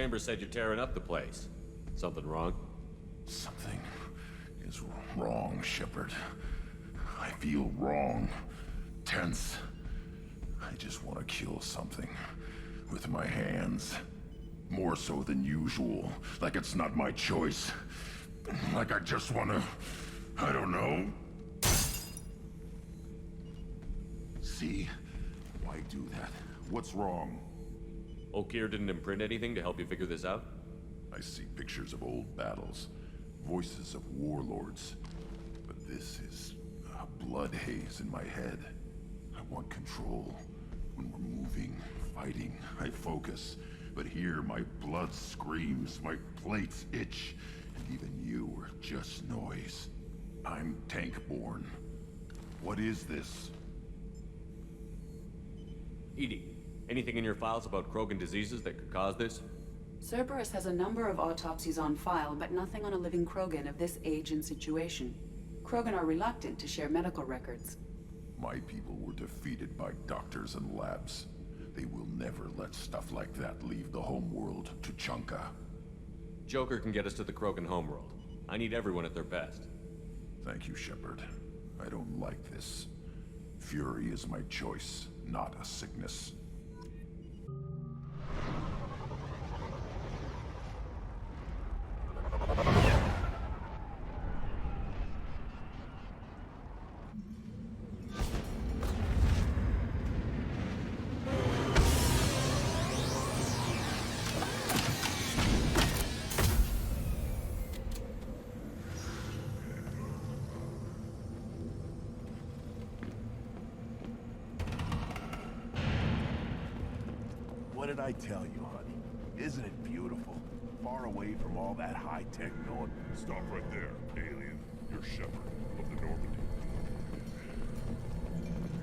Chambers said you're tearing up the place. Something wrong? Something is wrong, Shepard. I feel wrong. Tense. I just want to kill something. With my hands. More so than usual. Like it's not my choice. Like I just want to... I don't know. See? Why do that? What's wrong? Homegear didn't imprint anything to help you figure this out? I see pictures of old battles. Voices of warlords. But this is a blood haze in my head. I want control. When we're moving, fighting, I focus. But here my blood screams, my plates itch. And even you are just noise. I'm tank-born. What is this? EDI, anything in your files about Krogan diseases that could cause this? Cerberus has a number of autopsies on file, but nothing on a living Krogan of this age and situation. Krogan are reluctant to share medical records. My people were defeated by doctors and labs. They will never let stuff like that leave the homeworld, Tuchanka. Joker can get us to the Krogan homeworld. I need everyone at their best. Thank you, Shepard. I don't like this. Fury is my choice, not a sickness. What did I tell you, honey? Isn't it beautiful? Far away from all that high-tech going... Stop right there, alien. You're Shepard of the Normandy.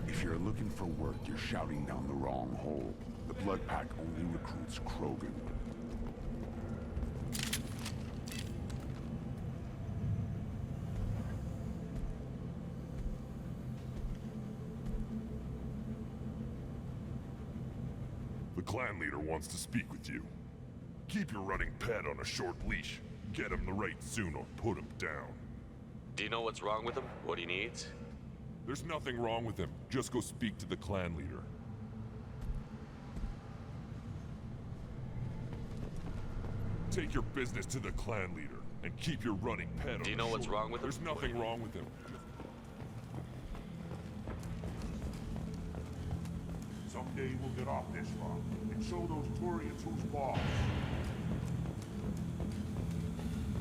If you're looking for work, you're shouting down the wrong hole. The Blood Pack only recruits Krogan. The clan leader wants to speak with you. Keep your running pet on a short leash. Get him the right soon or put him down. Do you know what's wrong with him? What he needs? There's nothing wrong with him. Just go speak to the clan leader. Take your business to the clan leader and keep your running pet on. Do you know what's wrong with him? There's nothing wrong with him. Someday we'll get off this rock and show those Turians who's boss.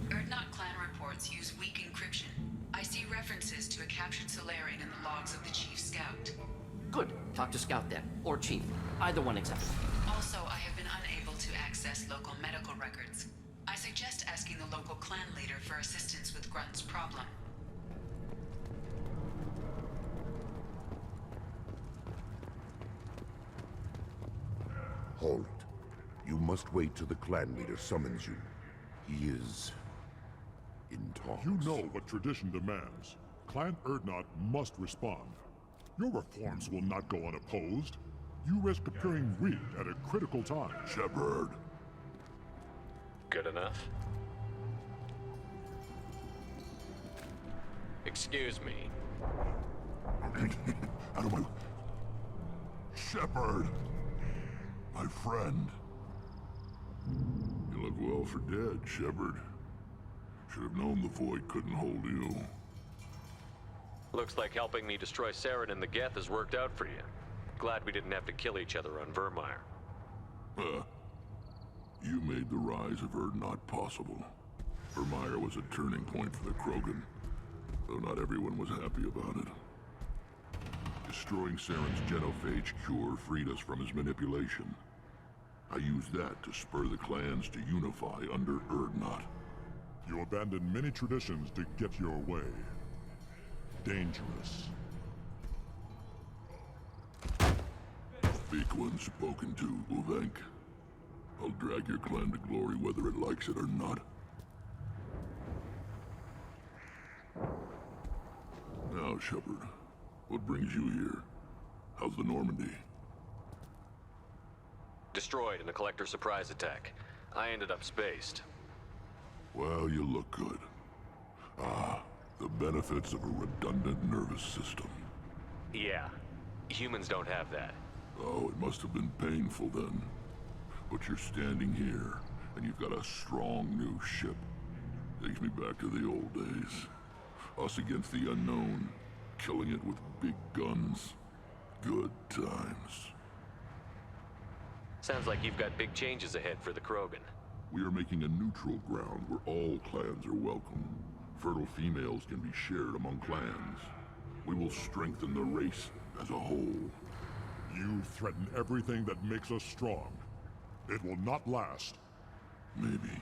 Urdnot clan reports use weak encryption. I see references to a captured Solarian in the logs of the Chief Scout. Good. Talk to Scout then. Or Chief. Either one acceptable. Also, I have been unable to access local medical records. I suggest asking the local clan leader for assistance with Grunts Problem. Halt. You must wait till the clan leader summons you. He is... in talks. You know what tradition demands. Clan Urdnot must respond. Your reforms will not go unopposed. You risk appearing weak at a critical time. Shepard. Good enough. Excuse me. Out of my... Shepard! My friend. You look well for dead, Shepard. Should have known the Void couldn't hold you. Looks like helping me destroy Saren and the Geth has worked out for you. Glad we didn't have to kill each other on Vermeer. You made the rise of Urdnot possible. Vermeer was a turning point for the Krogan, though not everyone was happy about it. Destroying Saren's genophage cure freed us from his manipulation. I used that to spur the clans to unify under Urdnot. You abandoned many traditions to get your way. Dangerous. Speak when spoken to, Uvenk. I'll drag your clan to glory whether it likes it or not. Now, Shepard, what brings you here? How's the Normandy? Destroyed in a collector surprise attack. I ended up spaced. Well, you look good. Ah, the benefits of a redundant nervous system. Yeah, humans don't have that. Oh, it must have been painful then. But you're standing here, and you've got a strong new ship. Takes me back to the old days. Us against the unknown, killing it with big guns. Good times. Sounds like you've got big changes ahead for the Krogan. We are making a neutral ground where all clans are welcome. Fertile females can be shared among clans. We will strengthen the race as a whole. You threaten everything that makes us strong. It will not last. Maybe.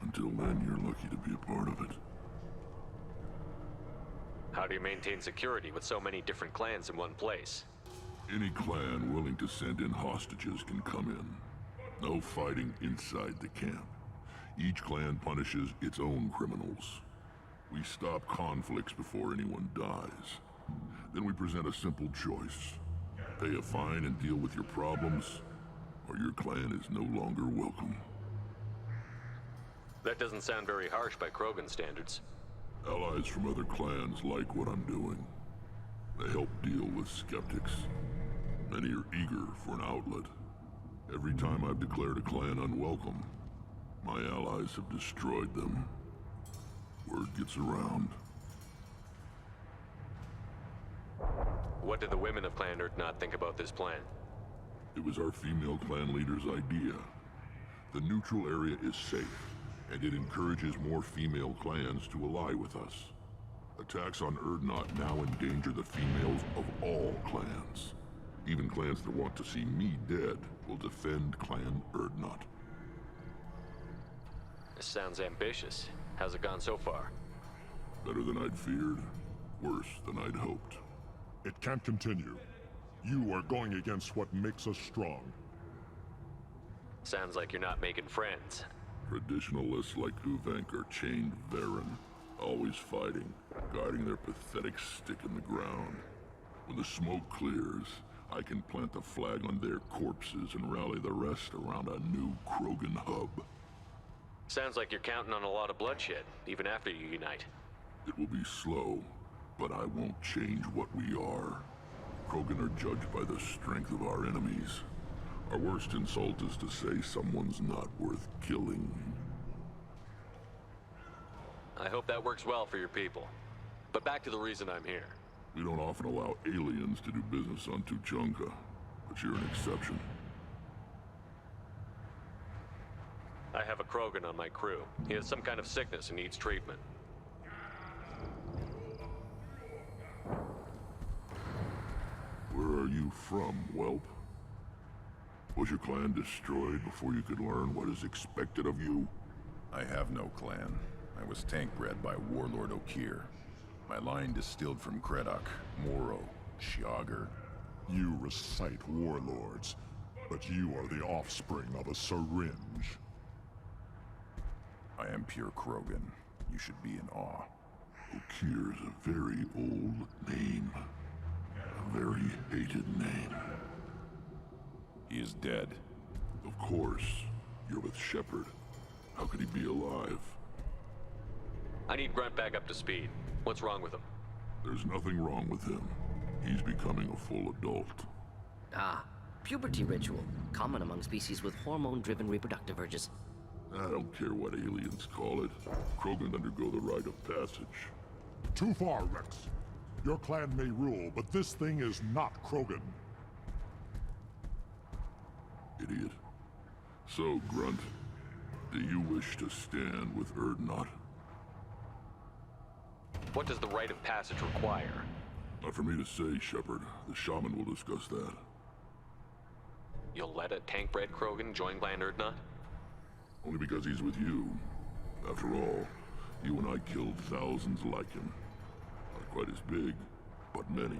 Until then, you're lucky to be a part of it. How do you maintain security with so many different clans in one place? Any clan willing to send in hostages can come in. No fighting inside the camp. Each clan punishes its own criminals. We stop conflicts before anyone dies. Then we present a simple choice. Pay a fine and deal with your problems, or your clan is no longer welcome. That doesn't sound very harsh by Krogan standards. Allies from other clans like what I'm doing. They help deal with skeptics. Many are eager for an outlet. Every time I've declared a clan unwelcome, my allies have destroyed them. Word gets around. What did the women of Clan Urdnot think about this plan? It was our female clan leader's idea. The neutral area is safe, and it encourages more female clans to ally with us. Attacks on Urdnot now endanger the females of all clans. Even clans that want to see me dead will defend Clan Urdnot. This sounds ambitious. How's it gone so far? Better than I'd feared. Worse than I'd hoped. It can't continue. You are going against what makes us strong. Sounds like you're not making friends. Traditionalists like Uvenk are chained Varen, always fighting, guarding their pathetic stick in the ground. When the smoke clears, I can plant the flag on their corpses and rally the rest around a new Krogan hub. Sounds like you're counting on a lot of bloodshed, even after you unite. It will be slow, but I won't change what we are. Krogan are judged by the strength of our enemies. Our worst insult is to say someone's not worth killing. I hope that works well for your people. But back to the reason I'm here. We don't often allow aliens to do business on Tuchanka, but you're an exception. I have a Krogan on my crew. He has some kind of sickness and needs treatment. Where are you from, whelp? Was your clan destroyed before you could learn what is expected of you? I have no clan. I was tank bred by Warlord Okeer. My line distilled from Kredok, Moro, Shiagar. You recite warlords, but you are the offspring of a syringe. I am pure Krogan. You should be in awe. Okeer is a very old name. A very hated name. He is dead. Of course. You're with Shepard. How could he be alive? I need Grunt back up to speed. What's wrong with him? There's nothing wrong with him. He's becoming a full adult. Ah, puberty ritual. Common among species with hormone-driven reproductive urges. I don't care what aliens call it. Krogan undergo the rite of passage. Too far, Rex. Your clan may rule, but this thing is not Krogan. Idiot. So, Grunt, do you wish to stand with Urdnot? What does the rite of passage require? Not for me to say, Shepard. The shaman will discuss that. You'll let a tank-bred Krogan join Clan Urdnot? Only because he's with you. After all, you and I killed thousands like him. Not quite as big, but many.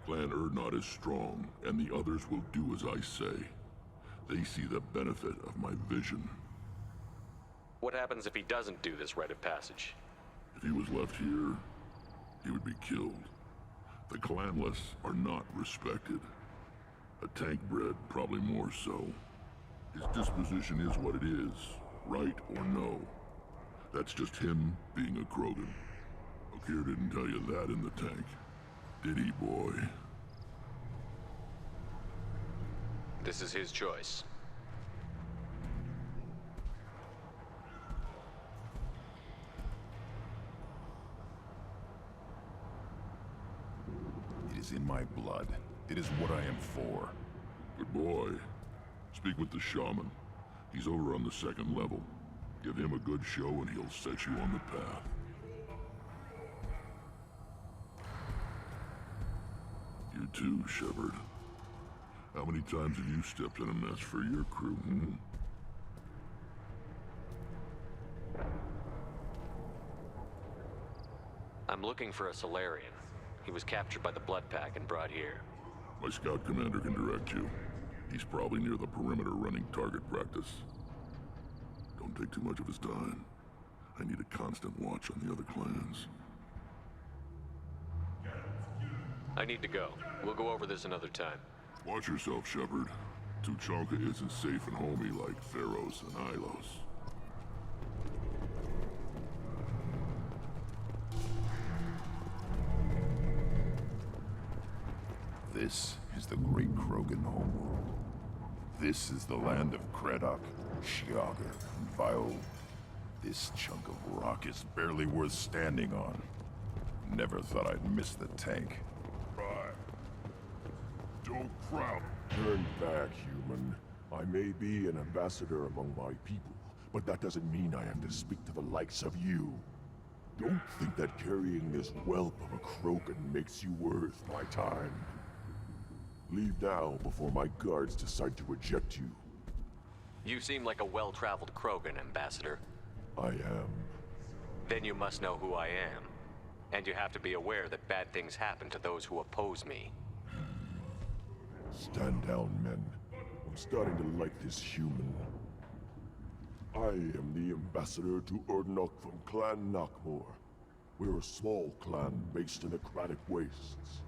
Clan Urdnot is strong, and the others will do as I say. They see the benefit of my vision. What happens if he doesn't do this rite of passage? If he was left here, he would be killed. The clanless are not respected. A tank bred, probably more so. His disposition is what it is, right or no. That's just him being a Krogan. Okeer didn't tell you that in the tank, did he, boy? This is his choice. It is in my blood. It is what I am for. Good boy. Speak with the shaman. He's over on the second level. Give him a good show and he'll set you on the path. You too, Shepard. How many times have you stepped in a mess for your crew, hmm? I'm looking for a Solarian. He was captured by the Blood Pack and brought here. My scout commander can direct you. He's probably near the perimeter running target practice. Don't take too much of his time. I need a constant watch on the other clans. I need to go. We'll go over this another time. Watch yourself, Shepard. Tuchanka isn't safe and homey like Pharaohs and Ilos. This is the great Krogan homeworld. This is the land of Kraken, Shiaga, and Vio. This chunk of rock is barely worth standing on. Never thought I'd miss the tank. Right. Don't crowd. Turn back, human. I may be an ambassador among my people, but that doesn't mean I have to speak to the likes of you. Don't think that carrying this whelp of a Krogan makes you worth my time. Leave now before my guards decide to eject you. You seem like a well-traveled Krogan, Ambassador. I am. Then you must know who I am. And you have to be aware that bad things happen to those who oppose me. Stand down, men. I'm starting to like this human. I am the ambassador to Urdnot from Clan Nakmor. We're a small clan based in the Kratic Wastes.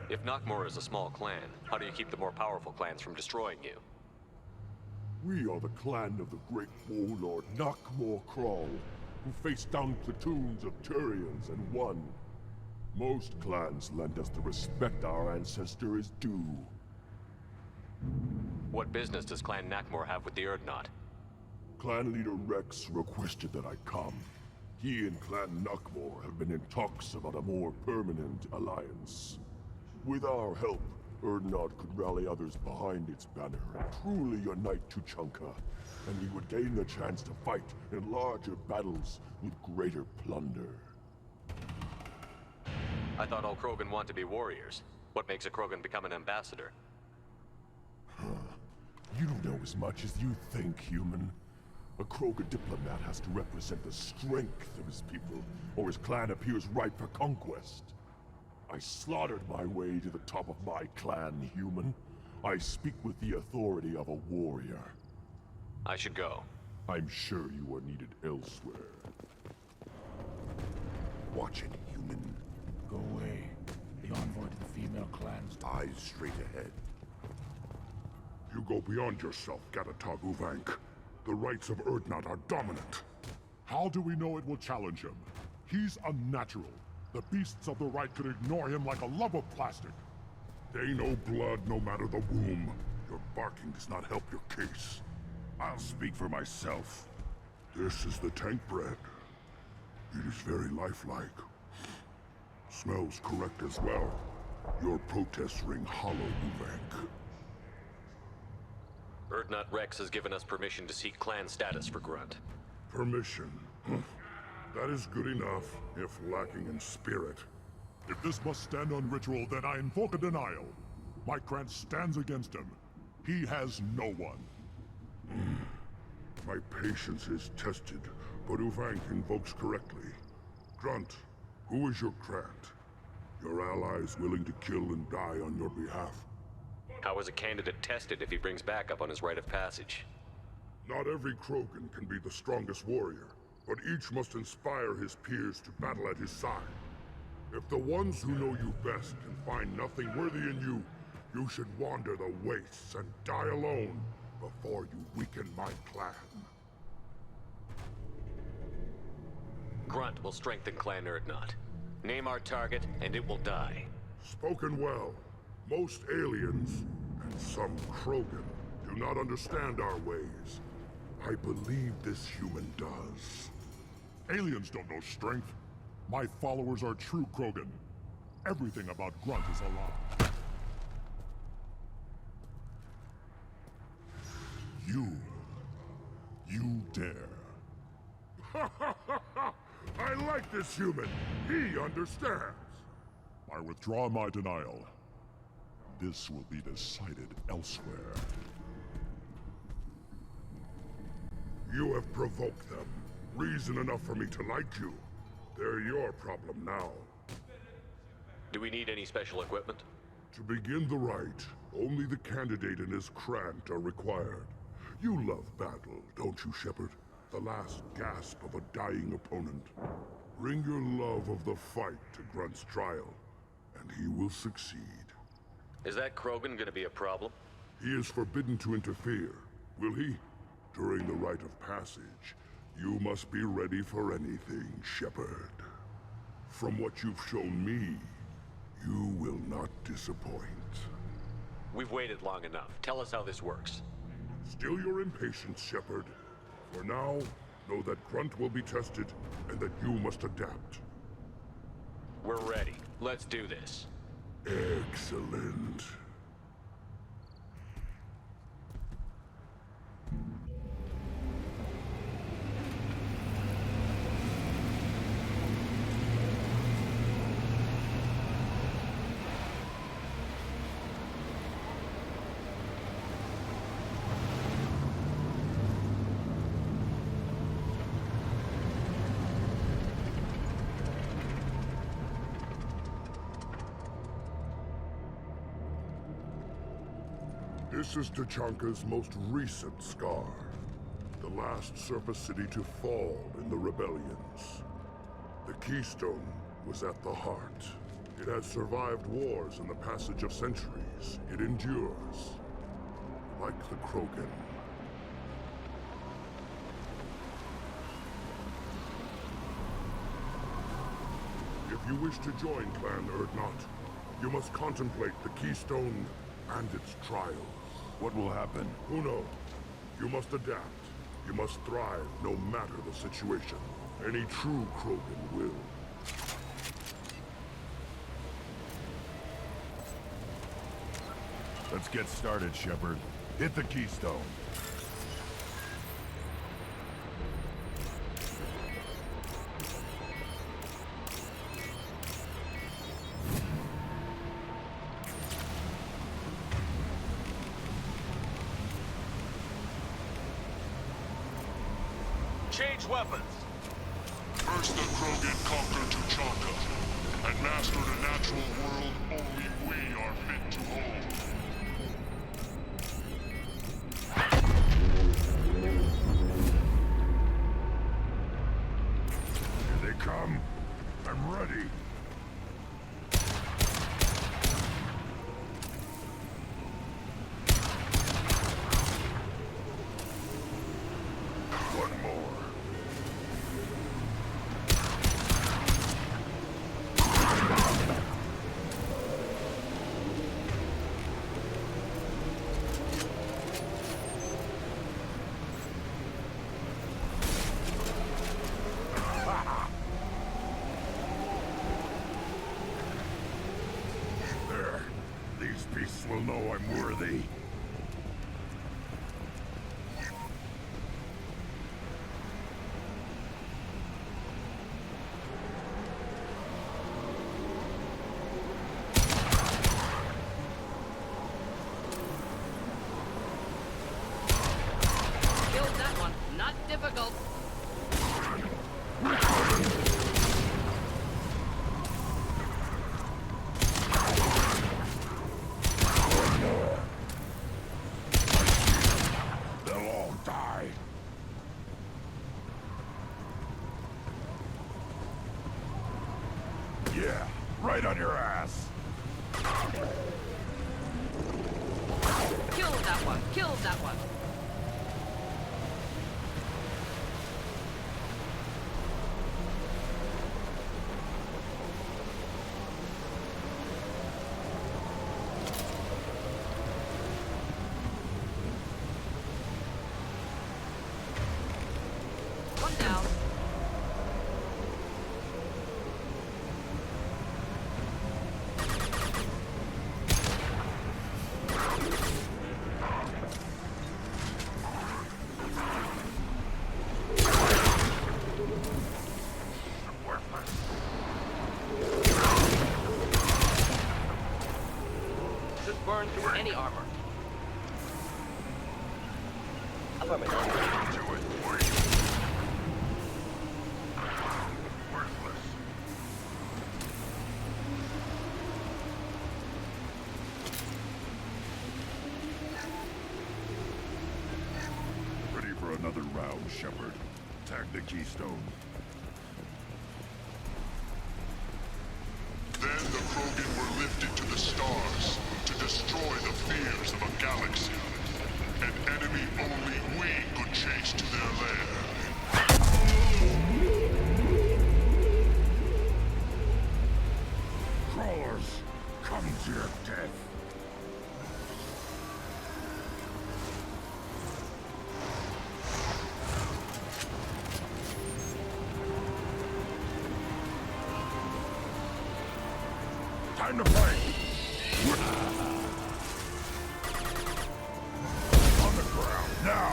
If Nakmor is a small clan, how do you keep the more powerful clans from destroying you? We are the clan of the great warlord Nakmor Krall, who faced down platoons of Turians and won. Most clans lend us the respect our ancestor is due. What business does Clan Nakmor have with the Urdnot? Clan leader Rex requested that I come. He and Clan Nakmor have been in talks about a more permanent alliance. With our help, Urdnot could rally others behind its banner and truly unite Tuchanka, and we would gain the chance to fight in larger battles with greater plunder. I thought all Krogan want to be warriors. What makes a Krogan become an ambassador? You don't know as much as you think, human. A Krogan diplomat has to represent the strength of his people, or his clan appears ripe for conquest. I slaughtered my way to the top of my clan, human. I speak with the authority of a warrior. I should go. I'm sure you are needed elsewhere. Watch it, human. Go away. The envoy to the female clans. Eyes straight ahead. You go beyond yourself, Gatatog Uvank. The rights of Urdnot are dominant. How do we know it will challenge him? He's unnatural. The beasts of the Rite could ignore him like a lump of plastic. They know blood no matter the womb. Your barking does not help your case. I'll speak for myself. This is the tank bread. It is very lifelike. Smells correct as well. Your protests ring hollow, Uvank. Urdnot Rex has given us permission to seek clan status for Grunt. Permission? That is good enough, if lacking in spirit. If this must stand on ritual, then I invoke a denial. My clan stands against him. He has no one. My patience is tested, but Uvank invokes correctly. Grunt, who is your Grant? Your allies willing to kill and die on your behalf? How is a candidate tested if he brings backup on his rite of passage? Not every Krogan can be the strongest warrior, but each must inspire his peers to battle at his side. If the ones who know you best can find nothing worthy in you, you should wander the wastes and die alone. before you weaken my clan. Grunt will strengthen Clan Urdnot. Name our target, and it will die. Spoken well. Most aliens, and some Krogan, do not understand our ways. I believe this human does. Aliens don't know strength. My followers are true Krogan. Everything about Grunt is a lie. You dare. I like this human. He understands. I withdraw my denial. This will be decided elsewhere. You have provoked them. Reason enough for me to like you. They're your problem now. Do we need any special equipment? To begin the rite, only the candidate and his Krant are required. You love battle, don't you, Shepard? The last gasp of a dying opponent. Bring your love of the fight to Grunt's trial, and he will succeed. Is that Krogan gonna be a problem? He is forbidden to interfere, will he? During the rite of passage, you must be ready for anything, Shepard. From what you've shown me, you will not disappoint. We've waited long enough. Tell us how this works. Still your impatience, Shepard. For now, know that Grunt will be tested, and that you must adapt. We're ready. Let's do this. Excellent. This is Tuchanka's most recent scar. The last surface city to fall in the rebellions. The Keystone was at the heart. It has survived wars and the passage of centuries. It endures. Like the Krogan. If you wish to join Clan Urdnot, you must contemplate the Keystone and its trials. What will happen? Who knows? You must adapt. You must thrive no matter the situation. Any true Krogan will. Let's get started, Shepard. Hit the Keystone. Change weapons! First the Krogan conquered Tuchanka, and mastered a natural world only we are fit to hold. Here they come. I'm ready. One more. There. These beasts will know I'm worthy. Killed that one. Not difficult. They'll all die. Yeah, right on your ass. Killed that one. Killed that one. down. Should burn through any armor. Affirmative. Ready for another round, Shepard. Tag the keystone. Then the Krogan were lifted to the stars to destroy the fears of a galaxy. An enemy only we could chase to their lair. Crawlers, come to your death. Time to fight! On the ground, now!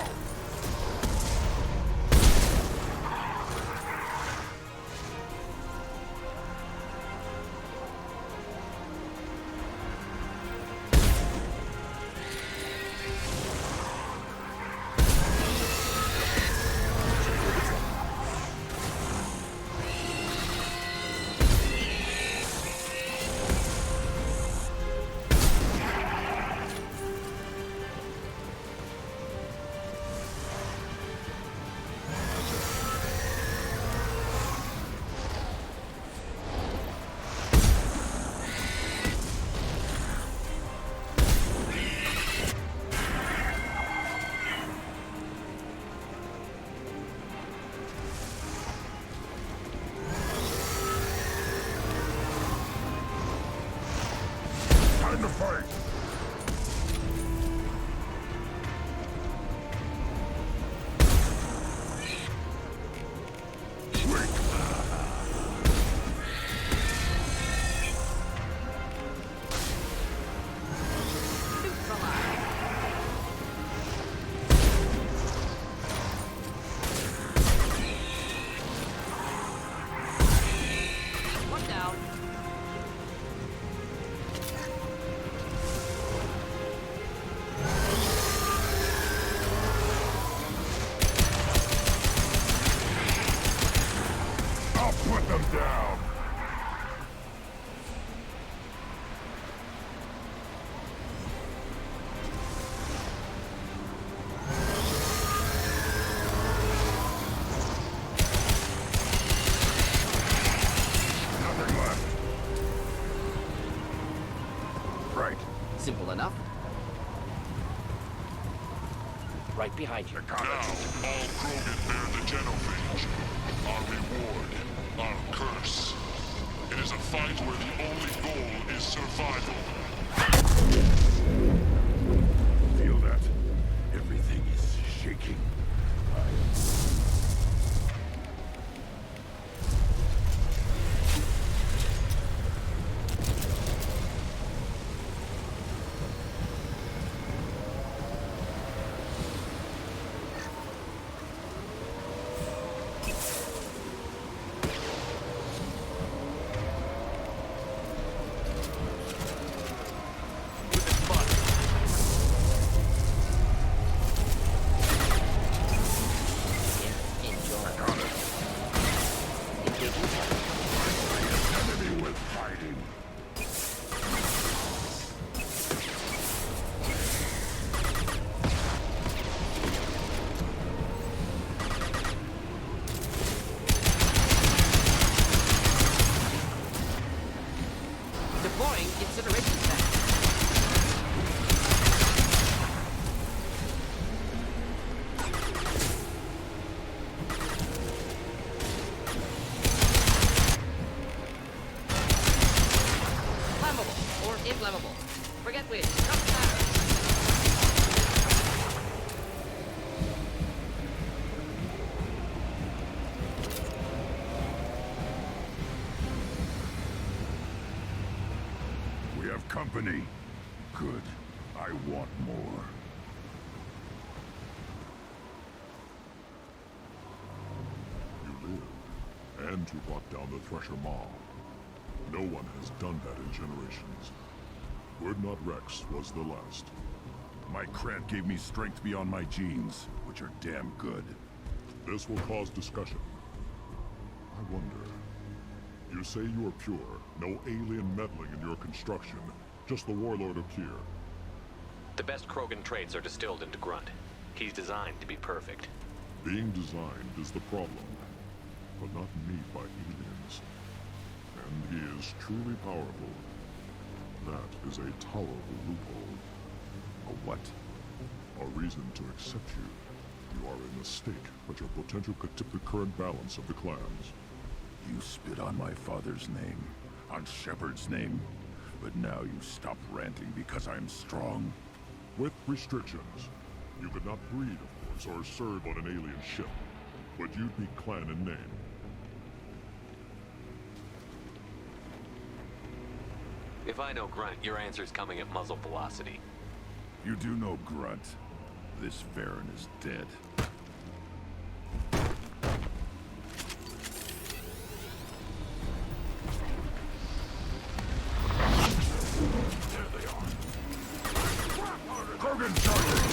Time to fight! One down. I'll put them down! Nothing left. Right. Simple enough. Right behind you. Now, all Krogan bear the genophage. Our reward, our curse. It is a fight where the only goal is survival. Feel that? Everything is shaking. Enemy with fighting. Deploying incineration tank. Flammable or inflammable. Forget which. Doesn't matter. company. Good. I want more. You live, and you brought down the Thresher Maw. No one has done that in generations. Urdnot Rex was the last. My cred gave me strength beyond my genes, which are damn good. This will cause discussion. I wonder. You say you are pure, no alien meddling in your construction, just the warlord of Kier. The best Krogan traits are distilled into Grunt. He's designed to be perfect. Being designed is the problem, but not made by aliens. And he is truly powerful. That is a tolerable loophole. A what? A reason to accept you. You are a mistake, but your potential could tip the current balance of the clans. You spit on my father's name, on Shepard's name, but now you stop ranting because I'm strong. With restrictions. You could not breed, of course, or serve on an alien ship, but you'd be clan in name. If I know Grunt, your answer's coming at muzzle velocity. You do know Grunt. This Varen is dead. There they are. Krogan charging!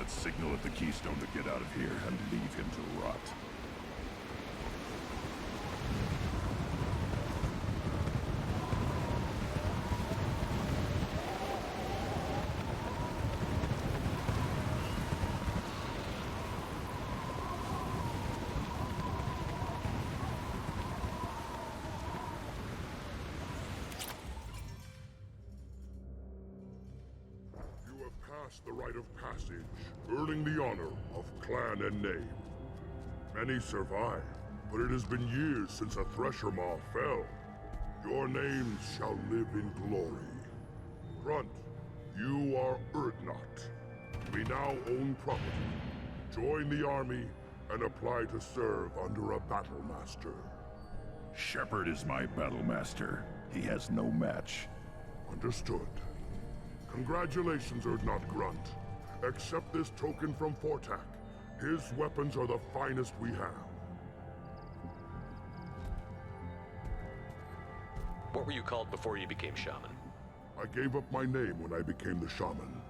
Signal at the Keystone to get out of here and leave him to rot. The rite of passage, earning the honor of clan and name. Many survive, but it has been years since a Thresher Maw fell. Your names shall live in glory. Grunt, you are Urdnot. We now own property. Join the army and apply to serve under a battle master. Shepard is my battle master. He has no match. Understood. Congratulations, Urdnot Grunt. Accept this token from Fortak. His weapons are the finest we have. What were you called before you became shaman? I gave up my name when I became the shaman.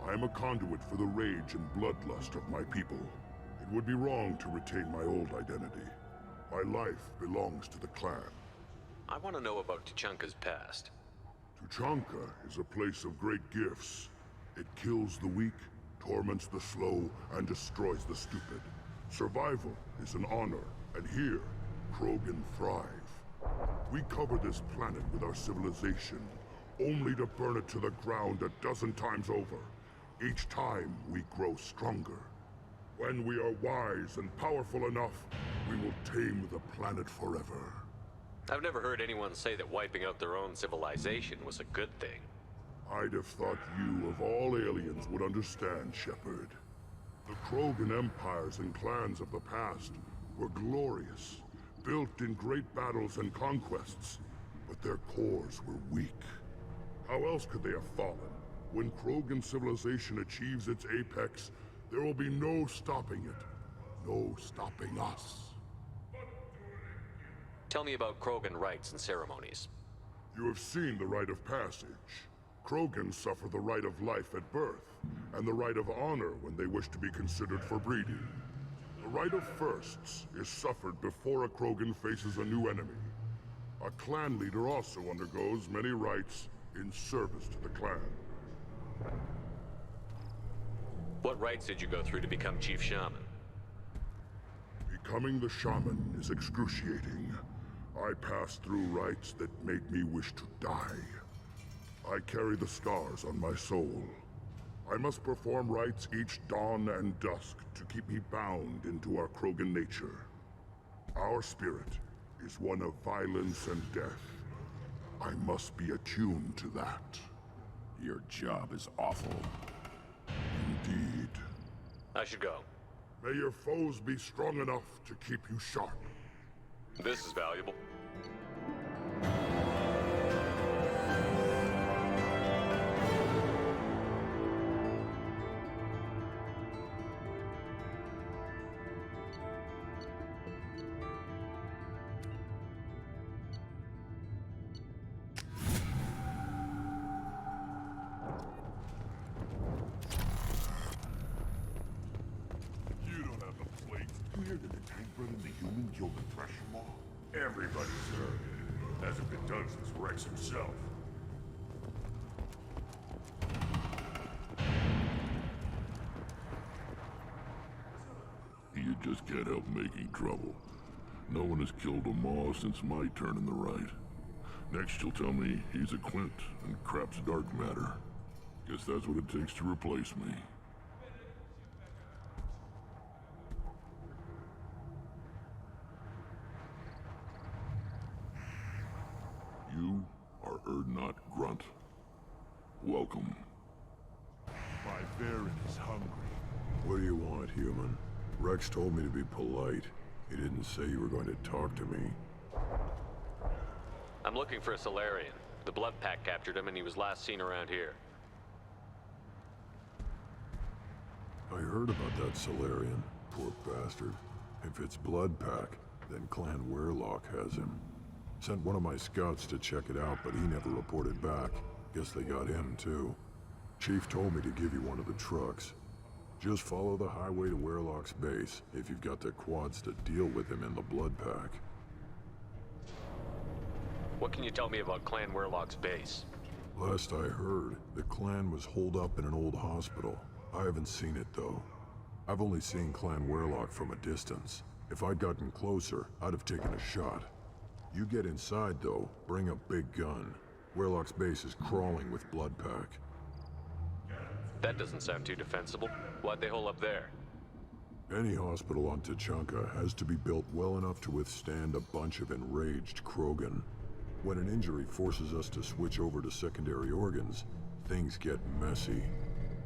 I am a conduit for the rage and bloodlust of my people. It would be wrong to retain my old identity. My life belongs to the clan. I want to know about Tuchanka's past. Tuchanka is a place of great gifts. It kills the weak, torments the slow, and destroys the stupid. Survival is an honor, and here, Krogan thrive. We cover this planet with our civilization, only to burn it to the ground a dozen times over. Each time, we grow stronger. When we are wise and powerful enough, we will tame the planet forever. I've never heard anyone say that wiping out their own civilization was a good thing. I'd have thought you, of all aliens, would understand, Shepard. The Krogan empires and clans of the past were glorious, built in great battles and conquests, but their cores were weak. How else could they have fallen? When Krogan civilization achieves its apex, there will be no stopping it. No stopping us. Tell me about Krogan rites and ceremonies. You have seen the rite of passage. Krogan suffer the rite of life at birth, and the rite of honor when they wish to be considered for breeding. The rite of firsts is suffered before a Krogan faces a new enemy. A clan leader also undergoes many rites in service to the clan. What rites did you go through to become Chief Shaman? Becoming the shaman is excruciating. I passed through rites that made me wish to die. I carry the scars on my soul. I must perform rites each dawn and dusk to keep me bound into our Krogan nature. Our spirit is one of violence and death. I must be attuned to that. Your job is awful. Indeed. I should go. May your foes be strong enough to keep you sharp. This is valuable. You don't have the plates. You hear that the tank brother and the human killed the Thresher Maw? Everybody's heard it. Hasn't been done since Rex himself. You just can't help making trouble. No one has killed a Maw since my turn in the Rite. Next you'll tell me he's a Quint and crap's dark matter. Guess that's what it takes to replace me. You are Urdnot Grunt. Welcome. My Baron is hungry. What do you want, human? Rex told me to be polite. He didn't say you were going to talk to me. I'm looking for a Solarian. The Blood Pack captured him and he was last seen around here. I heard about that Solarian. Poor bastard. If it's Blood Pack, then Clan Werelock has him. Sent one of my scouts to check it out, but he never reported back. Guess they got him, too. Chief told me to give you one of the trucks. Just follow the highway to Werelock's base, if you've got the quads to deal with him in the Blood Pack. What can you tell me about Clan Werelock's base? Last I heard, the clan was holed up in an old hospital. I haven't seen it, though. I've only seen Clan Werelock from a distance. If I'd gotten closer, I'd have taken a shot. You get inside, though, bring a big gun. Werelock's base is crawling with Blood Pack. That doesn't sound too defensible. Why'd they hole up there? Any hospital on Tuchanka has to be built well enough to withstand a bunch of enraged Krogan. When an injury forces us to switch over to secondary organs, things get messy.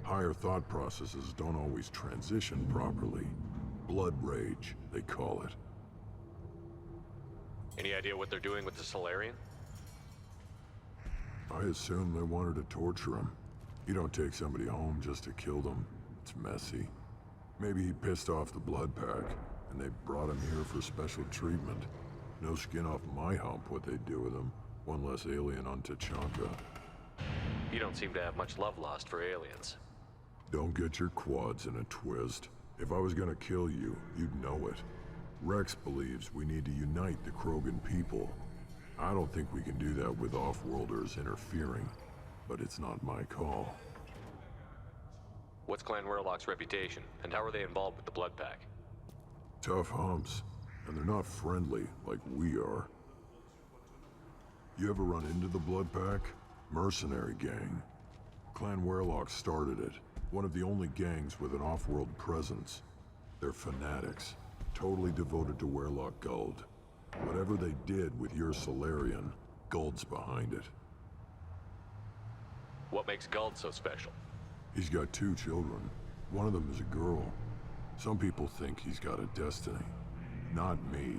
Higher thought processes don't always transition properly. Blood rage, they call it. Any idea what they're doing with the Solarian? I assume they wanted to torture him. You don't take somebody home just to kill them. It's messy. Maybe he pissed off the Blood Pack, and they brought him here for special treatment. No skin off my hump what they'd do with him. One less alien on Tuchanka. You don't seem to have much love lost for aliens. Don't get your quads in a twist. If I was gonna kill you, you'd know it. Rex believes we need to unite the Krogan people. I don't think we can do that with off-worlders interfering, but it's not my call. What's Clan Werelock's reputation, and how are they involved with the Blood Pack? Tough humps, and they're not friendly like we are. You ever run into the Blood Pack? Mercenary gang. Clan Werelock started it, one of the only gangs with an off-world presence. They're fanatics, totally devoted to Werelock Guld. Whatever they did with your Solarian, Guld's behind it. What makes Guld so special? He's got 2 children. One of them is a girl. Some people think he's got a destiny. Not me.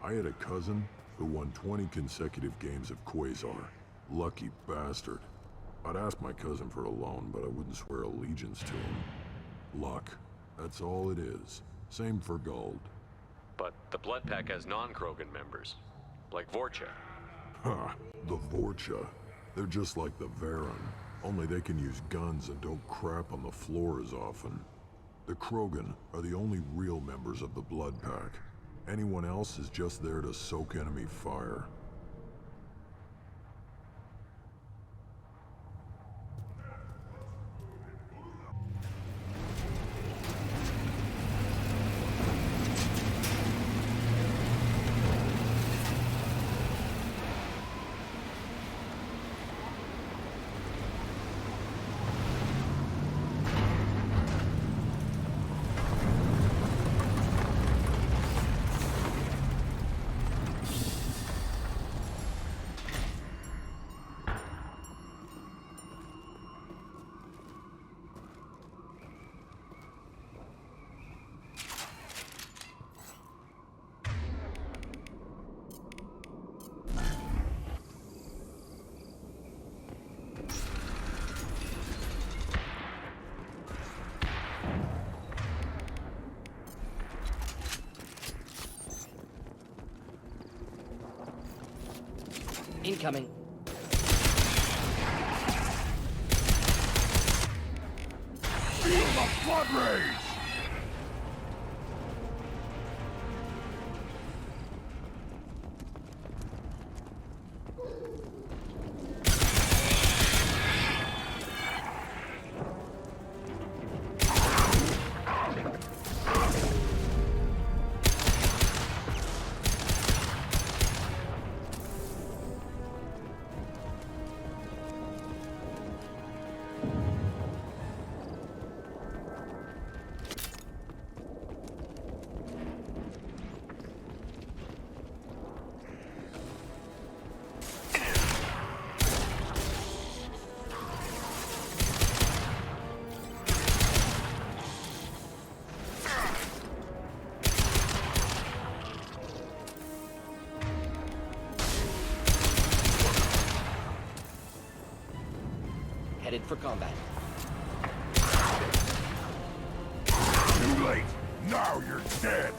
I had a cousin who won 20 consecutive games of Quasar. Lucky bastard. I'd ask my cousin for a loan, but I wouldn't swear allegiance to him. Luck. That's all it is. Same for Guld. But the Blood Pack has non-Krogan members, like Vorcha. Ha! The Vorcha. They're just like the Varen, only they can use guns and don't crap on the floor as often. The Krogan are the only real members of the Blood Pack. Anyone else is just there to soak enemy fire. Incoming. Feel the blood rage! Headed for combat. Too late! Now you're dead!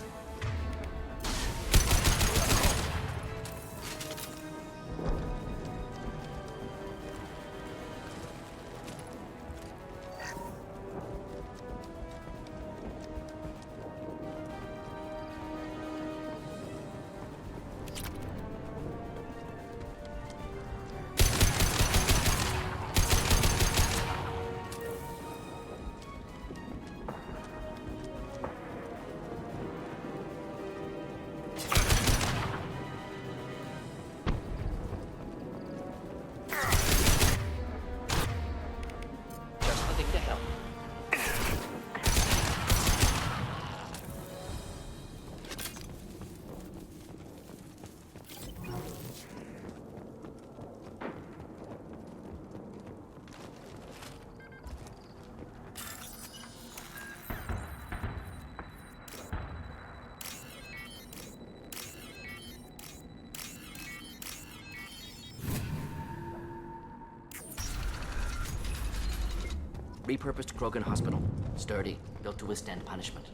Repurposed Krogan Hospital. Sturdy, built to withstand punishment.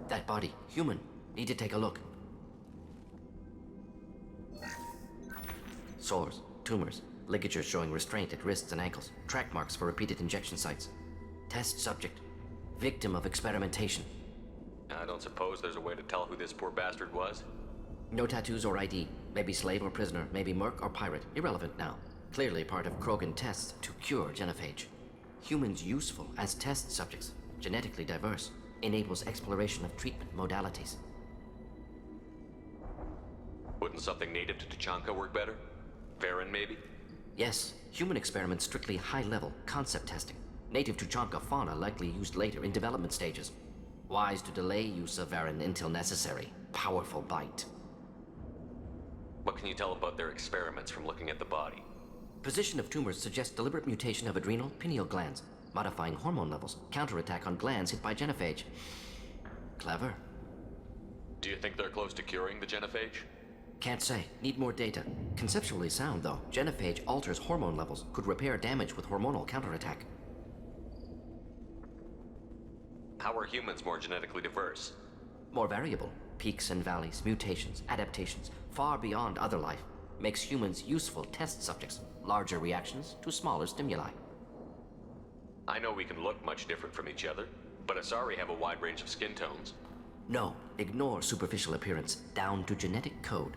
That body, human. Need to take a look. Sores, tumors, ligatures showing restraint at wrists and ankles, track marks for repeated injection sites. Test subject, victim of experimentation. I don't suppose there's a way to tell who this poor bastard was? No tattoos or ID. Maybe slave or prisoner, maybe merc or pirate. Irrelevant now. Clearly part of Krogan tests to cure genophage. Humans useful as test subjects, genetically diverse, enables exploration of treatment modalities. Wouldn't something native to Tuchanka work better? Varen, maybe? Yes, human experiments strictly high-level concept testing. Native Tuchanka fauna likely used later in development stages. Wise to delay use of Varen until necessary. Powerful bite. What can you tell about their experiments from looking at the body? Position of tumors suggests deliberate mutation of adrenal, pineal glands, modifying hormone levels, counterattack on glands hit by genophage. Clever. Do you think they're close to curing the genophage? Can't say. Need more data. Conceptually sound, though. Genophage alters hormone levels, could repair damage with hormonal counterattack. How are humans more genetically diverse? More variable. Peaks and valleys, mutations, adaptations, far beyond other life. Makes humans useful test subjects. Larger reactions to smaller stimuli. I know we can look much different from each other, but Asari have a wide range of skin tones. No, ignore superficial appearance, down to genetic code.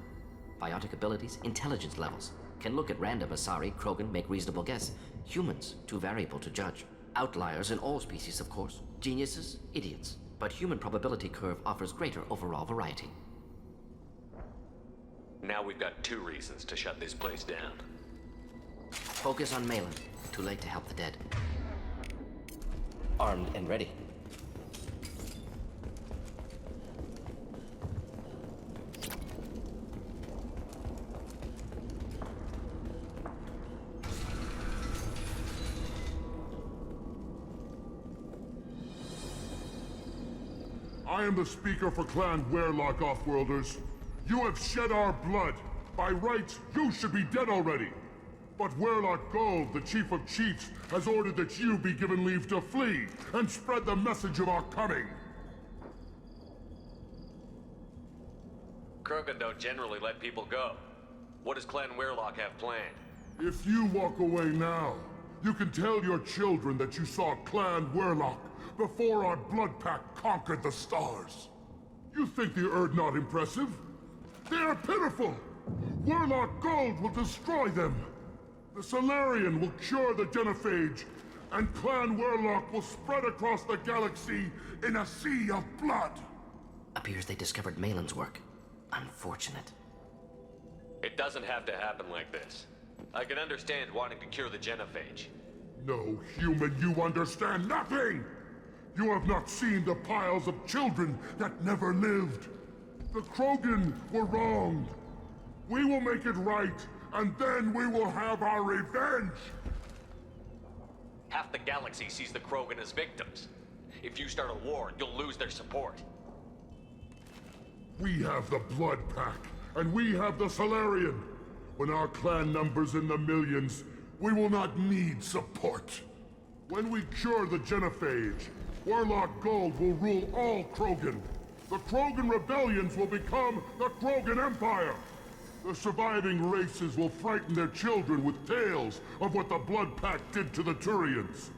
Biotic abilities, intelligence levels. Can look at random Asari, Krogan, make reasonable guess. Humans, too variable to judge. Outliers in all species, of course. Geniuses, idiots. But human probability curve offers greater overall variety. Now we've got 2 reasons to shut this place down. Focus on Malin. Too late to help the dead. Armed and ready. I am the speaker for Clan Werelock, Offworlders. You have shed our blood. By rights, you should be dead already. But Werelock Gold, the Chief of Chiefs, has ordered that you be given leave to flee and spread the message of our coming. Krogan don't generally let people go. What does Clan Weirlock have planned? If you walk away now, you can tell your children that you saw Clan Weirlock before our blood pack conquered the stars. You think the Urdnot impressive? They are pitiful! Weirlock Gold will destroy them! The Solarian will cure the genophage, and Clan Weirlock will spread across the galaxy in a sea of blood! Appears they discovered Malin's work. Unfortunate. It doesn't have to happen like this. I can understand wanting to cure the genophage. No, human, you understand nothing! You have not seen the piles of children that never lived. The Krogan were wronged. We will make it right, and then we will have our revenge! Half the galaxy sees the Krogan as victims. If you start a war, you'll lose their support. We have the Blood Pack, and we have the Solarian. When our clan numbers in the millions, we will not need support. When we cure the genophage, Weirlock Gold will rule all Krogan. The Krogan rebellions will become the Krogan Empire. The surviving races will frighten their children with tales of what the Blood Pack did to the Turians.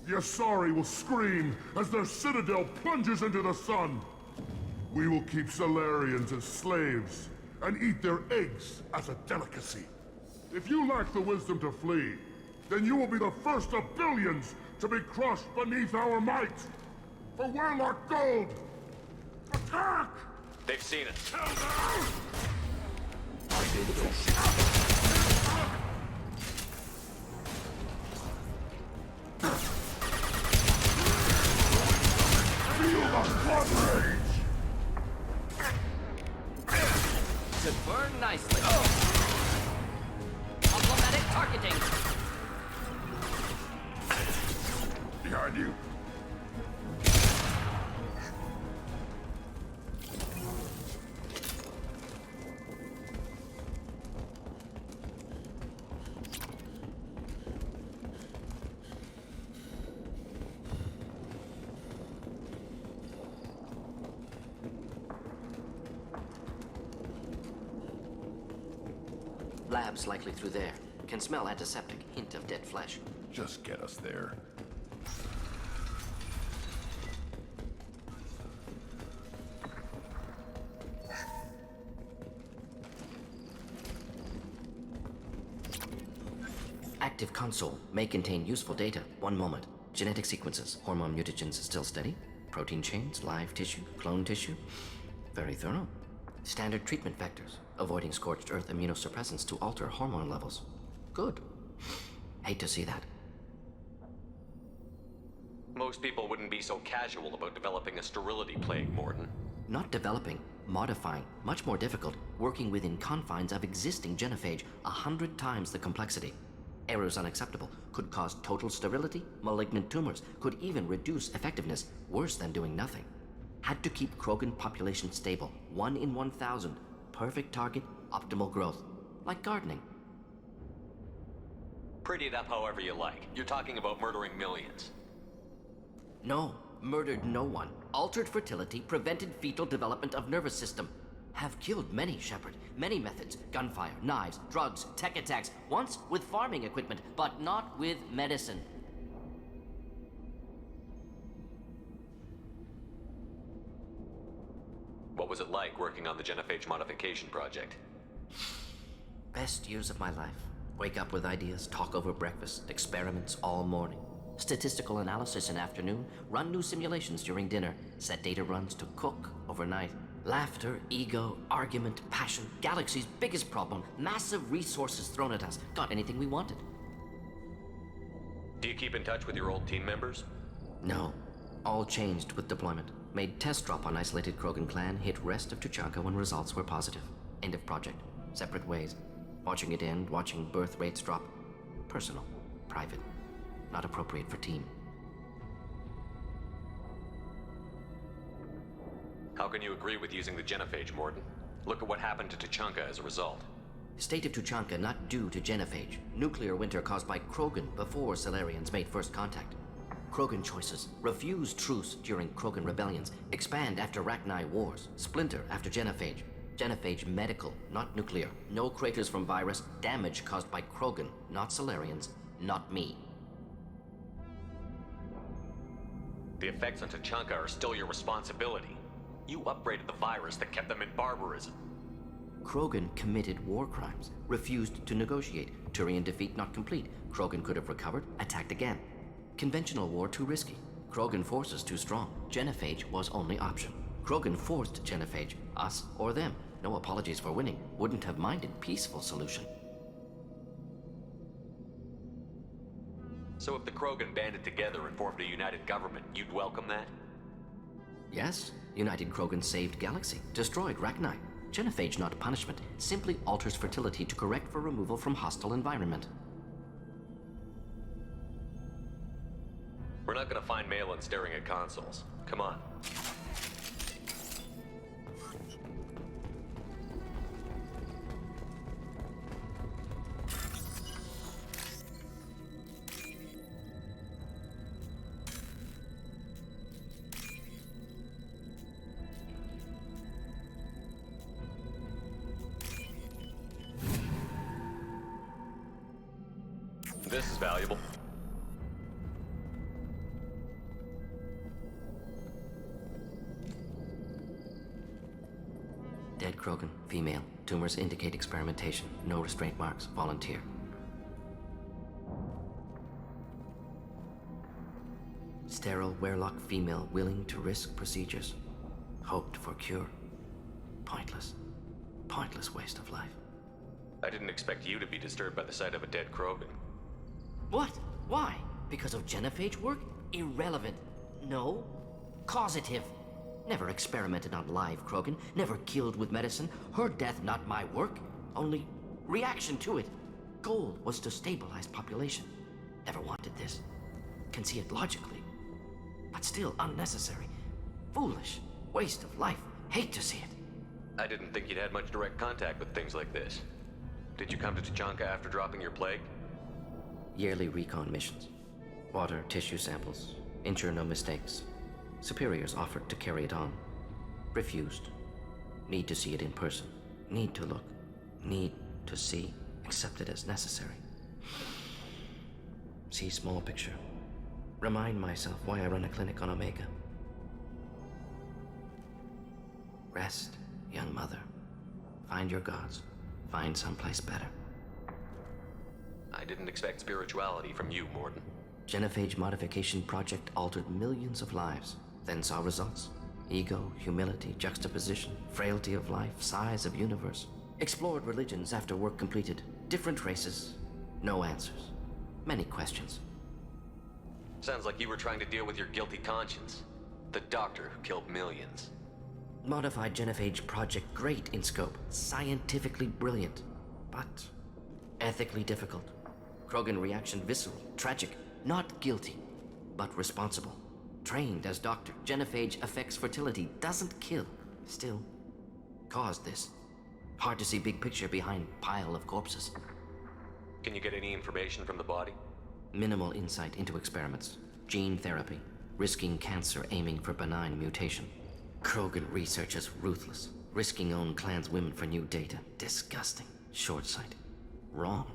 The Asari will scream as their citadel plunges into the sun. We will keep Solarians as slaves and eat their eggs as a delicacy. If you lack the wisdom to flee, then you will be the first of billions to be crushed beneath our might. For Weirlock Gold! Attack! They've seen us. Feel the blood rage! Should burn nicely. Problematic targeting. Behind you. Labs likely through there. Can smell antiseptic, hint of dead flesh. Just get us there. Active console may contain useful data. One moment. Genetic sequences. Hormone mutagens still steady. Protein chains, live tissue, clone tissue. Very thorough. Standard treatment vectors. Avoiding scorched earth immunosuppressants to alter hormone levels. Good. Hate to see that. Most people wouldn't be so casual about developing a sterility plague, Mordin. Not developing, modifying, much more difficult, working within confines of existing genophage, 100 times the complexity. Errors unacceptable, could cause total sterility, malignant tumors, could even reduce effectiveness, worse than doing nothing. Had to keep Krogan population stable, 1 in 1,000. Perfect target, optimal growth. Like gardening. Pretty it up however you like. You're talking about murdering millions. No, murdered no one. Altered fertility, prevented fetal development of nervous system. Have killed many, Shepard. Many methods. Gunfire, knives, drugs, tech attacks. Once with farming equipment, but not with medicine. What was it like working on the genophage modification project? Best years of my life. Wake up with ideas, talk over breakfast, experiments all morning. Statistical analysis in afternoon, run new simulations during dinner, set data runs to cook overnight. Laughter, ego, argument, passion, galaxy's biggest problem, massive resources thrown at us. Got anything we wanted. Do you keep in touch with your old team members? No. All changed with deployment. Made test drop on isolated Krogan clan, hit rest of Tuchanka when results were positive. End of project. Separate ways. Watching it end, watching birth rates drop. Personal. Private. Not appropriate for team. How can you agree with using the genophage, Mordin? Look at what happened to Tuchanka as a result. State of Tuchanka not due to genophage. Nuclear winter caused by Krogan before Solarians made first contact. Krogan choices. Refuse truce during Krogan rebellions. Expand after Rachni wars. Splinter after genophage. Genophage medical, not nuclear. No craters from virus. Damage caused by Krogan, not Solarians, not me. The effects on Tuchanka are still your responsibility. You upgraded the virus that kept them in barbarism. Krogan committed war crimes, refused to negotiate. Turian defeat not complete. Krogan could have recovered, attacked again. Conventional war too risky. Krogan forces too strong. Genophage was only option. Krogan forced Genophage, us or them. No apologies for winning. Wouldn't have minded peaceful solution. So if the Krogan banded together and formed a united government, you'd welcome that? Yes, United Krogan saved Galaxy, destroyed Rachni. Genophage not punishment, simply alters fertility to correct for removal from hostile environment. We're not gonna find Malin staring at consoles. Come on. This is valuable. Dead Krogan, female. Tumors indicate experimentation. No restraint marks. Volunteer. Sterile Werelock female willing to risk procedures. Hoped for cure. Pointless. Pointless waste of life. I didn't expect you to be disturbed by the sight of a dead Krogan. What? Why? Because of Genophage work? Irrelevant. No. Causative. Never experimented on live Krogan. Never killed with medicine. Her death not my work. Only reaction to it. Goal was to stabilize population. Never wanted this. Can see it logically. But still unnecessary. Foolish. Waste of life. Hate to see it. I didn't think you'd had much direct contact with things like this. Did you come to Tuchanka after dropping your plague? Yearly recon missions. Water, tissue samples. Ensure no mistakes. Superiors offered to carry it on. Refused. Need to see it in person. Need to look. Need to see. Accepted as necessary. See small picture. Remind myself why I run a clinic on Omega. Rest, young mother. Find your gods. Find someplace better. I didn't expect spirituality from you, Mordin. Genophage modification project altered millions of lives, then saw results. Ego, humility, juxtaposition, frailty of life, size of universe. Explored religions after work completed. Different races. No answers. Many questions. Sounds like you were trying to deal with your guilty conscience. The doctor who killed millions. Modified Genophage project great in scope. Scientifically brilliant. But ethically difficult. Krogan reaction visceral, tragic. Not guilty, but responsible. Trained as doctor. Genophage affects fertility, doesn't kill. Still, caused this. Hard to see big picture behind pile of corpses. Can you get any information from the body? Minimal insight into experiments. Gene therapy. Risking cancer aiming for benign mutation. Krogan research is ruthless. Risking own clan's women for new data. Disgusting. Short-sighted. Wrong.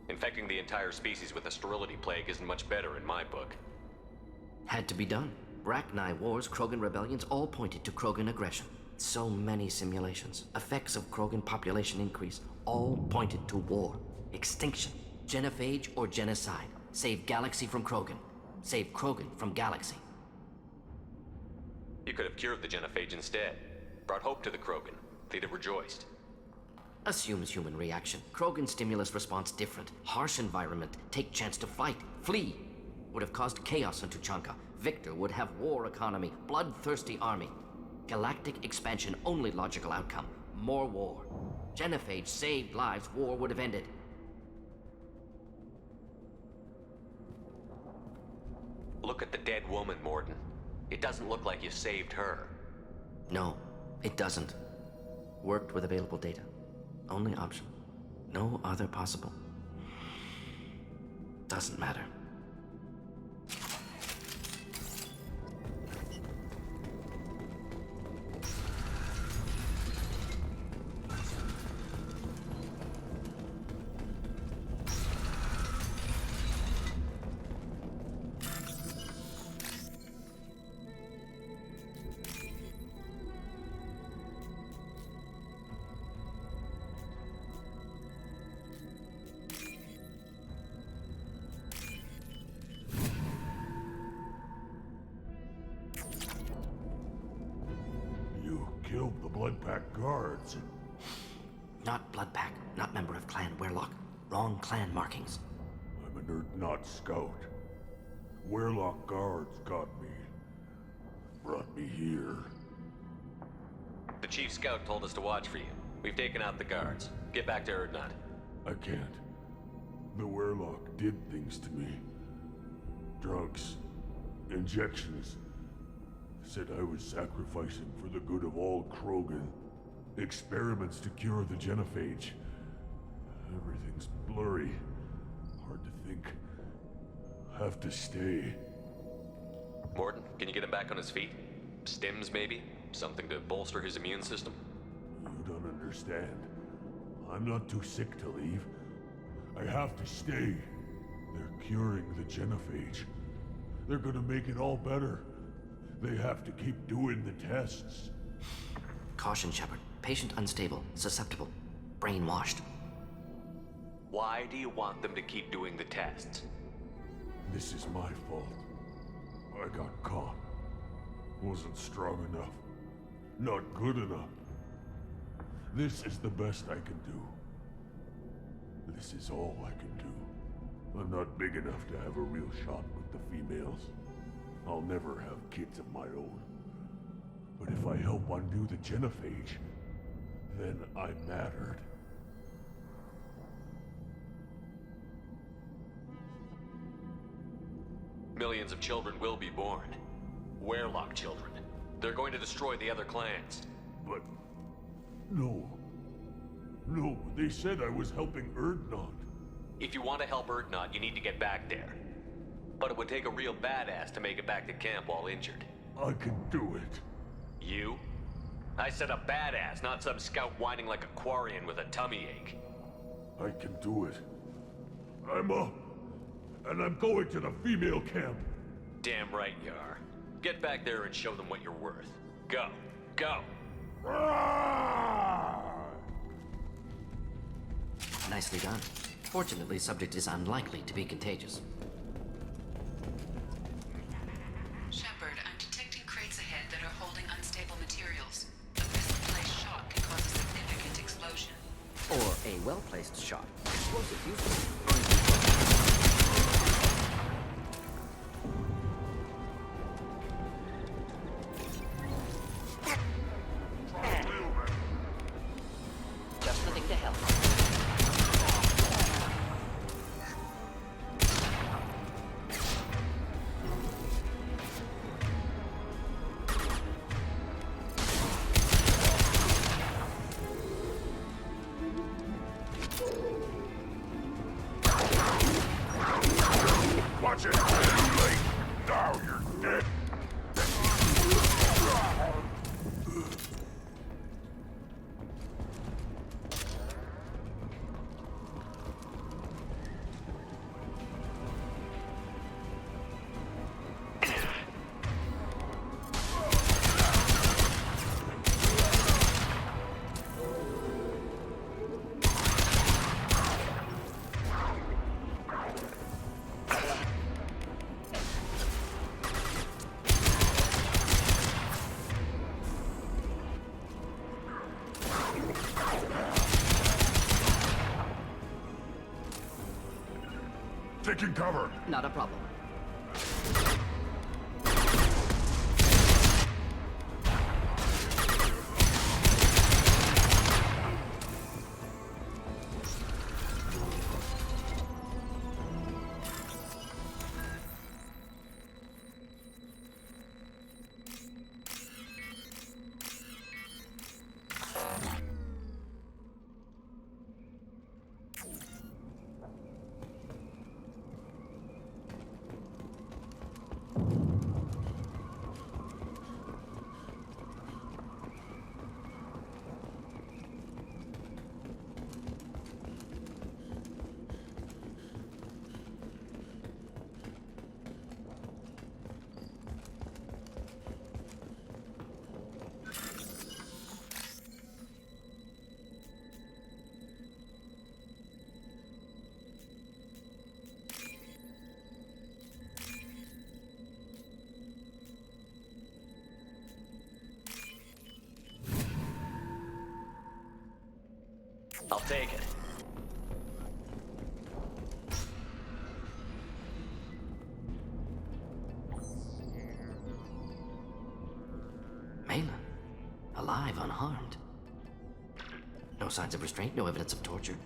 Infecting the entire species with a sterility plague isn't much better in my book. Had to be done. Rachni wars, Krogan rebellions all pointed to Krogan aggression. So many simulations. Effects of Krogan population increase. All pointed to war. Extinction. Genophage or genocide. Save Galaxy from Krogan. Save Krogan from Galaxy. You could have cured the Genophage instead. Brought hope to the Krogan. They'd have rejoiced. Assumes human reaction. Krogan stimulus response different. Harsh environment. Take chance to fight. Flee. Would have caused chaos on Tuchanka. Victor would have war economy. Bloodthirsty army. Galactic expansion only logical outcome. More war. Genophage saved lives. War would have ended. Look at the dead woman, Mordin. It doesn't look like you saved her. No, it doesn't. Worked with available data. Only option. No other possible. Doesn't matter. Bloodpack guards. Not Bloodpack, not member of Clan Werelock. Wrong clan markings. I'm an Urdnot scout. Werelock guards got me. Brought me here. The chief scout told us to watch for you. We've taken out the guards. Get back to Urdnot. I can't. The Werelock did things to me. Drugs. Injections. Said I was sacrificing for the good of all Krogan. Experiments to cure the genophage. Everything's blurry. Hard to think. Have to stay. Mordin, can you get him back on his feet? Stims, maybe? Something to bolster his immune system? You don't understand. I'm not too sick to leave. I have to stay. They're curing the genophage. They're gonna make it all better. They have to keep doing the tests. Caution, Shepard. Patient unstable, susceptible, brainwashed. Why do you want them to keep doing the tests? This is my fault. I got caught. Wasn't strong enough. Not good enough. This is the best I can do. This is all I can do. I'm not big enough to have a real shot with the females. I'll never have kids of my own. But if I help undo the genophage, then I mattered. Millions of children will be born. Werelock children. They're going to destroy the other clans. But... no. No, they said I was helping Urdnot. If you want to help Urdnot, you need to get back there. But it would take a real badass to make it back to camp while injured. I can do it. You? I said a badass, not some scout whining like a Quarian with a tummy ache. I can do it. I'm up. And I'm going to the female camp. Damn right you are. Get back there and show them what you're worth. Go. Go. Nicely done. Fortunately, subject is unlikely to be contagious. Shepard, I'm detecting crates ahead that are holding unstable materials. A misplaced shot can cause a significant explosion. Or a well-placed shot. Explosive use. Just the thing to help. Watch it! Too late! Now you're dead! Taking cover! Not a problem. I'll take it. Malin, alive, unharmed. No signs of restraint, no evidence of torture.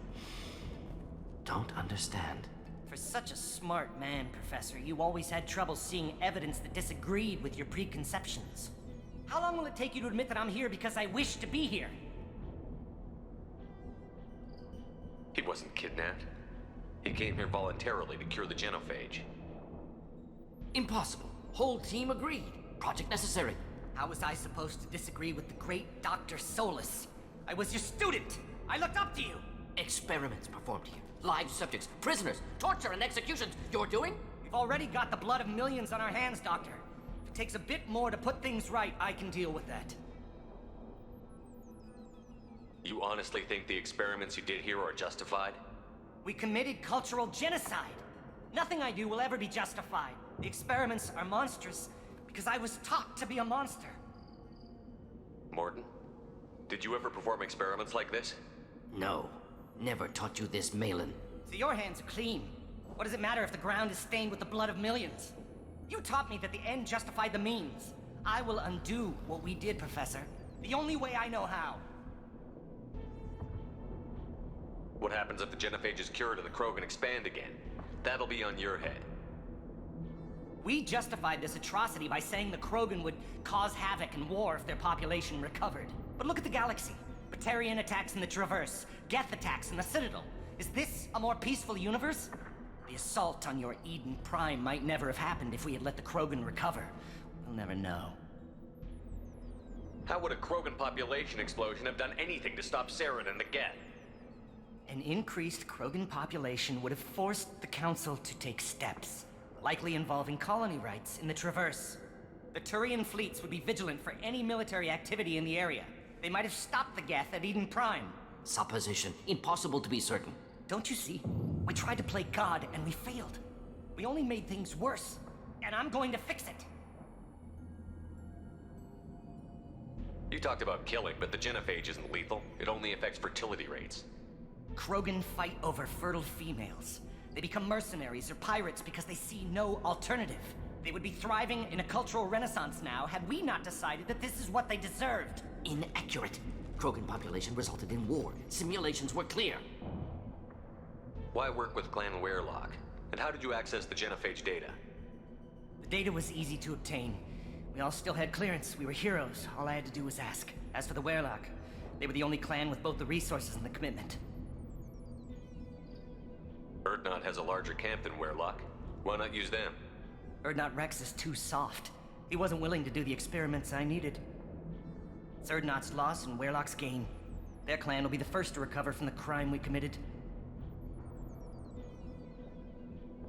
Don't understand. For such a smart man, Professor, you always had trouble seeing evidence that disagreed with your preconceptions. How long will it take you to admit that I'm here because I wish to be here? He wasn't kidnapped. He came here voluntarily to cure the genophage. Impossible. Whole team agreed. Project necessary. How was I supposed to disagree with the great Dr. Solus? I was your student! I looked up to you! Experiments performed here. Live subjects, prisoners, torture and executions. You're doing? We've already got the blood of millions on our hands, Doctor. If it takes a bit more to put things right, I can deal with that. You honestly think the experiments you did here are justified? We committed cultural genocide. Nothing I do will ever be justified. The experiments are monstrous because I was taught to be a monster. Mordin, did you ever perform experiments like this? No. Never taught you this, Malin. So your hands are clean. What does it matter if the ground is stained with the blood of millions? You taught me that the end justified the means. I will undo what we did, Professor. The only way I know how. What happens if the genophage is cured and the Krogan expand again? That'll be on your head. We justified this atrocity by saying the Krogan would cause havoc and war if their population recovered. But look at the galaxy. Batarian attacks in the Traverse, Geth attacks in the Citadel. Is this a more peaceful universe? The assault on your Eden Prime might never have happened if we had let the Krogan recover. We'll never know. How would a Krogan population explosion have done anything to stop Saren and the Geth? An increased Krogan population would have forced the Council to take steps, likely involving colony rights in the Traverse. The Turian fleets would be vigilant for any military activity in the area. They might have stopped the Geth at Eden Prime. Supposition. Impossible to be certain. Don't you see? We tried to play God and we failed. We only made things worse, and I'm going to fix it. You talked about killing, but the genophage isn't lethal. It only affects fertility rates. Krogan fight over fertile females. They become mercenaries or pirates because they see no alternative. They would be thriving in a cultural renaissance now had we not decided that this is what they deserved. Inaccurate. Krogan population resulted in war. Simulations were clear. Why work with Clan Werelock? And how did you access the genophage data? The data was easy to obtain. We all still had clearance. We were heroes. All I had to do was ask. As for the Werelock, they were the only clan with both the resources and the commitment. Urdnot has a larger camp than Werelock. Why not use them? Urdnot Rex is too soft. He wasn't willing to do the experiments I needed. It's Urdnot's loss and Werelock's gain. Their clan will be the first to recover from the crime we committed.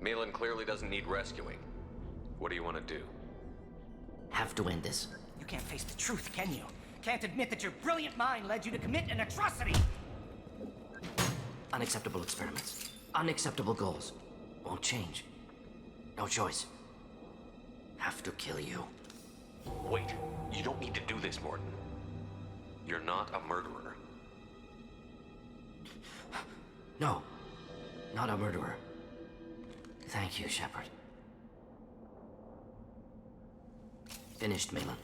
Malin clearly doesn't need rescuing. What do you want to do? Have to end this. You can't face the truth, can you? Can't admit that your brilliant mind led you to commit an atrocity! Unacceptable experiments. Unacceptable goals. Won't change. No choice. Have to kill you. Wait, you don't need to do this, Mordin. You're not a murderer. No. Not a murderer. Thank you, Shepard. Finished, Malin.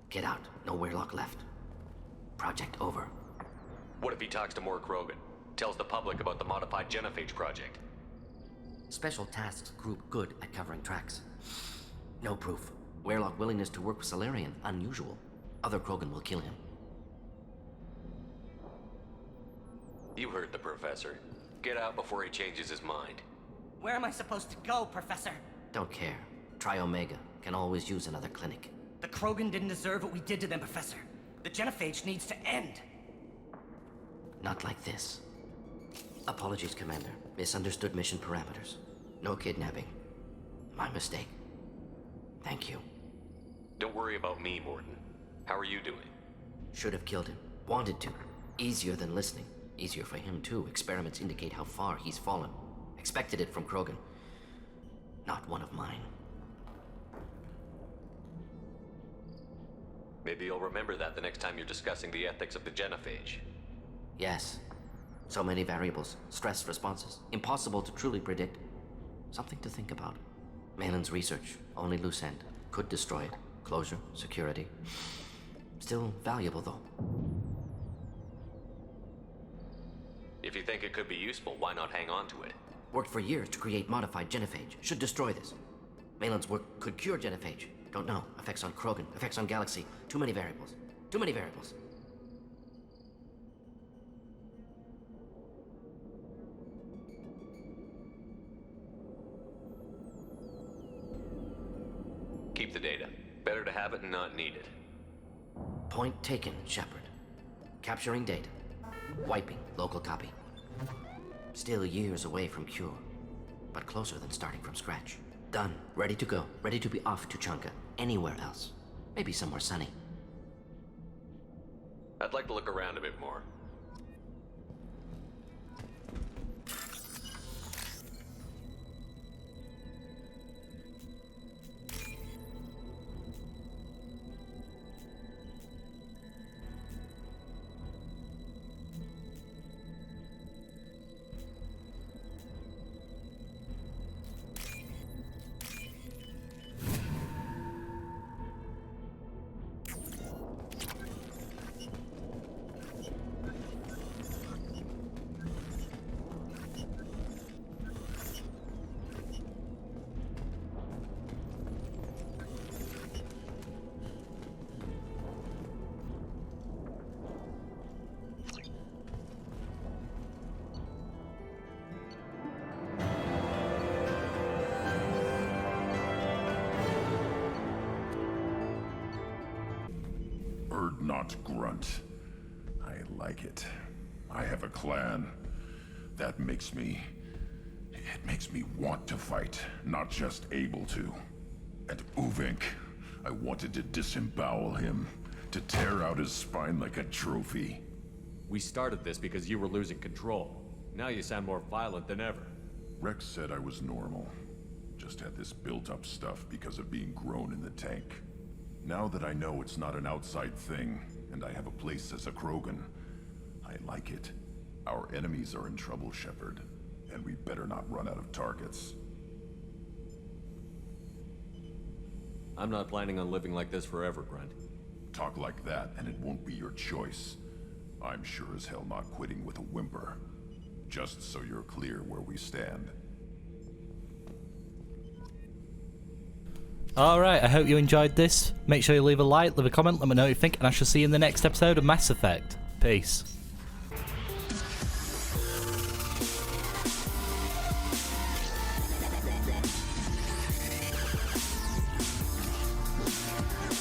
Get out. No Werelock left. Project over. What if he talks to more Krogan? Tells the public about the modified genophage project? Special Tasks Group good at covering tracks. No proof. Werelock willingness to work with Salarian, unusual. Other Krogan will kill him. You heard the Professor. Get out before he changes his mind. Where am I supposed to go, Professor? Don't care. Try Omega. Can always use another clinic. The Krogan didn't deserve what we did to them, Professor. The genophage needs to end. Not like this. Apologies, Commander. Misunderstood mission parameters. No kidnapping. My mistake. Thank you. Don't worry about me, Mordin. How are you doing? Should have killed him. Wanted to. Easier than listening. Easier for him, too. Experiments indicate how far he's fallen. Expected it from Krogan. Not one of mine. Maybe you'll remember that the next time you're discussing the ethics of the genophage. Yes. So many variables, stress responses, impossible to truly predict. Something to think about. Malin's research, only loose end. Could destroy it. Closure, security. Still valuable, though. If you think it could be useful, why not hang on to it? Worked for years to create modified genophage. Should destroy this. Malin's work could cure genophage. Don't know. Effects on Krogan, effects on Galaxy. Too many variables. Too many variables. Keep the data. Better to have it and not need it. Point taken, Shepard. Capturing data. Wiping local copy. Still years away from cure, but closer than starting from scratch. Done. Ready to go. Ready to be off Tuchanka. Anywhere else. Maybe somewhere sunny. I'd like to look around a bit more. Urdnot Grunt. I like it. I have a clan. That makes me... It makes me want to fight, not just able to. And Uvink, I wanted to disembowel him, to tear out his spine like a trophy. We started this because you were losing control. Now you sound more violent than ever. Rex said I was normal. Just had this built-up stuff because of being grown in the tank. Now that I know it's not an outside thing, and I have a place as a Krogan, I like it. Our enemies are in trouble, Shepard, and we better not run out of targets. I'm not planning on living like this forever, Grunt. Talk like that, and it won't be your choice. I'm sure as hell not quitting with a whimper. Just so you're clear where we stand. Alright, I hope you enjoyed this. Make sure you leave a like, leave a comment, let me know what you think, and I shall see you in the next episode of Mass Effect. Peace.